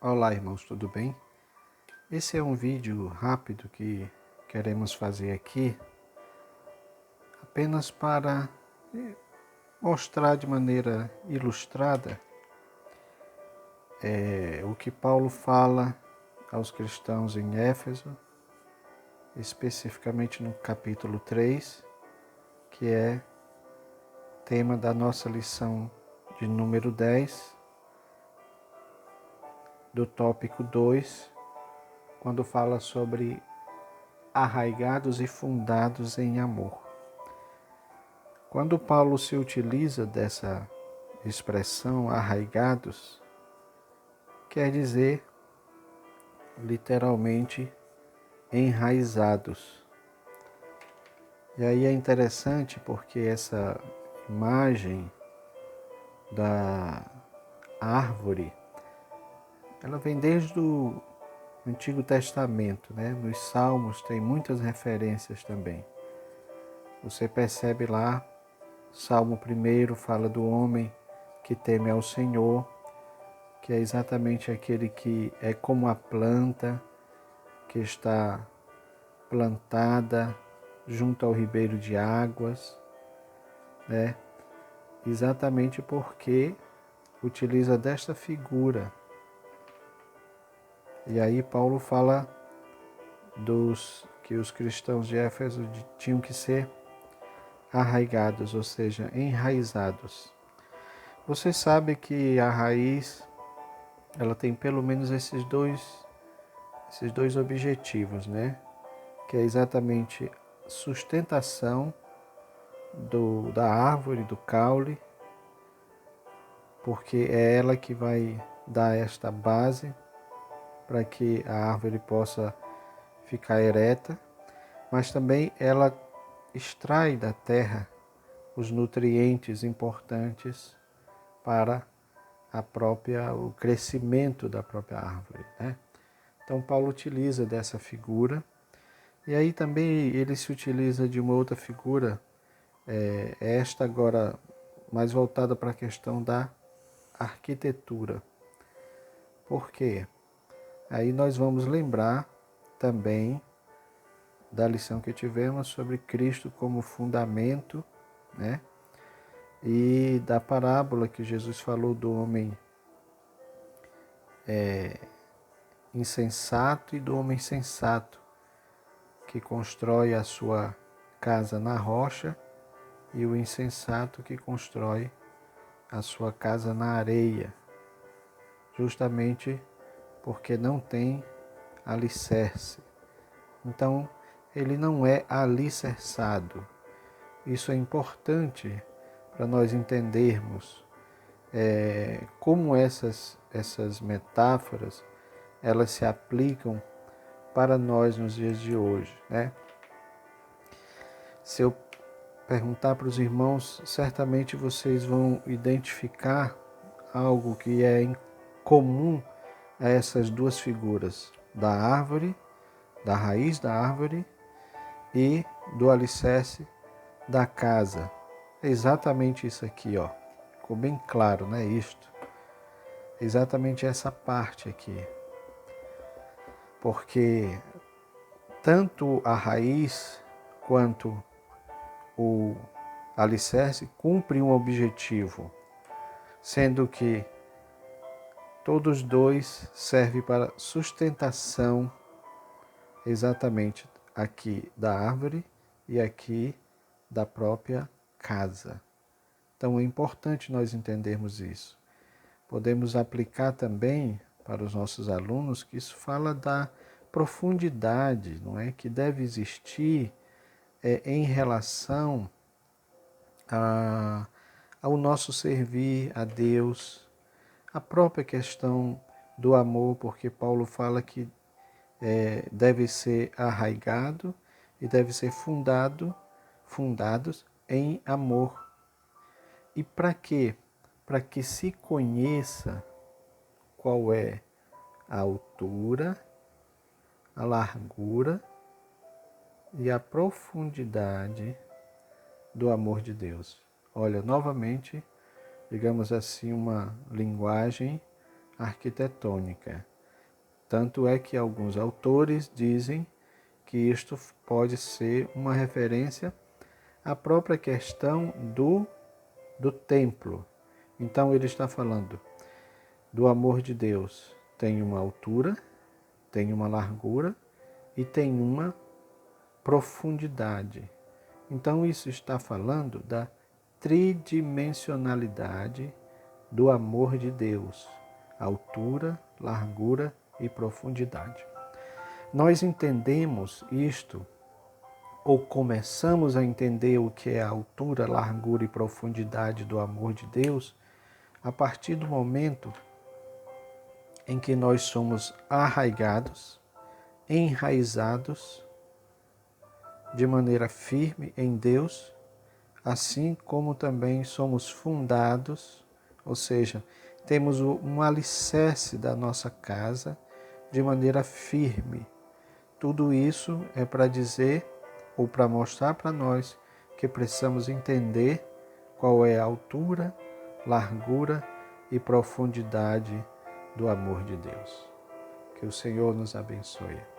Olá, irmãos, tudo bem? Esse é um vídeo rápido que queremos fazer aqui apenas para mostrar de maneira ilustrada o que Paulo fala aos cristãos em Éfeso, especificamente no capítulo 3, que é tema da nossa lição de número 10, do tópico 2, quando fala sobre arraigados e fundados em amor. Quando Paulo se utiliza dessa expressão arraigados, quer dizer literalmente enraizados. E aí é interessante porque essa imagem da árvore, ela vem desde o Antigo Testamento, né? Nos Salmos tem muitas referências também. Você percebe lá, Salmo 1 fala do homem que teme ao Senhor, que é exatamente aquele que é como a planta que está plantada junto ao ribeiro de águas, né? Exatamente porque utiliza desta figura. E aí Paulo fala que os cristãos de Éfeso tinham que ser arraigados, ou seja, enraizados. Você sabe que a raiz, ela tem pelo menos esses dois objetivos, né? Que é exatamente sustentação da árvore, do caule, porque é ela que vai dar esta base para que a árvore possa ficar ereta, mas também ela extrai da terra os nutrientes importantes para o crescimento da própria árvore, né? Então Paulo utiliza dessa figura, e aí também ele se utiliza de uma outra figura, esta agora mais voltada para a questão da arquitetura. Por quê? Aí nós vamos lembrar também da lição que tivemos sobre Cristo como fundamento, né? E da parábola que Jesus falou do homem insensato e do homem sensato, que constrói a sua casa na rocha, e o insensato que constrói a sua casa na areia, justamente porque não tem alicerce. Então, ele não é alicerçado. Isso é importante para nós entendermos como essas metáforas elas se aplicam para nós nos dias de hoje, né? Se eu perguntar para os irmãos, certamente vocês vão identificar algo que é em comum a essas duas figuras, da árvore, da raiz da árvore e do alicerce da casa. É exatamente isso aqui, ó. Ficou bem claro, né? Isto. É exatamente essa parte aqui. Porque tanto a raiz quanto o alicerce cumprem um objetivo, sendo que todos dois servem para sustentação exatamente aqui da árvore e aqui da própria casa. Então é importante nós entendermos isso. Podemos aplicar também para os nossos alunos que isso fala da profundidade, não é, que deve existir em relação ao nosso servir a Deus, a própria questão do amor, porque Paulo fala que deve ser arraigado e deve ser fundados em amor. E para quê? Para que se conheça qual é a altura, a largura e a profundidade do amor de Deus. Olha, novamente, digamos assim, uma linguagem arquitetônica. Tanto é que alguns autores dizem que isto pode ser uma referência à própria questão do templo. Então ele está falando do amor de Deus. Tem uma altura, tem uma largura e tem uma profundidade. Então isso está falando da tridimensionalidade do amor de Deus, altura, largura e profundidade. Nós entendemos isto, ou começamos a entender o que é a altura, largura e profundidade do amor de Deus, a partir do momento em que nós somos arraigados, enraizados de maneira firme em Deus, assim como também somos fundados, ou seja, temos um alicerce da nossa casa de maneira firme. Tudo isso é para dizer ou para mostrar para nós que precisamos entender qual é a altura, largura e profundidade do amor de Deus. Que o Senhor nos abençoe.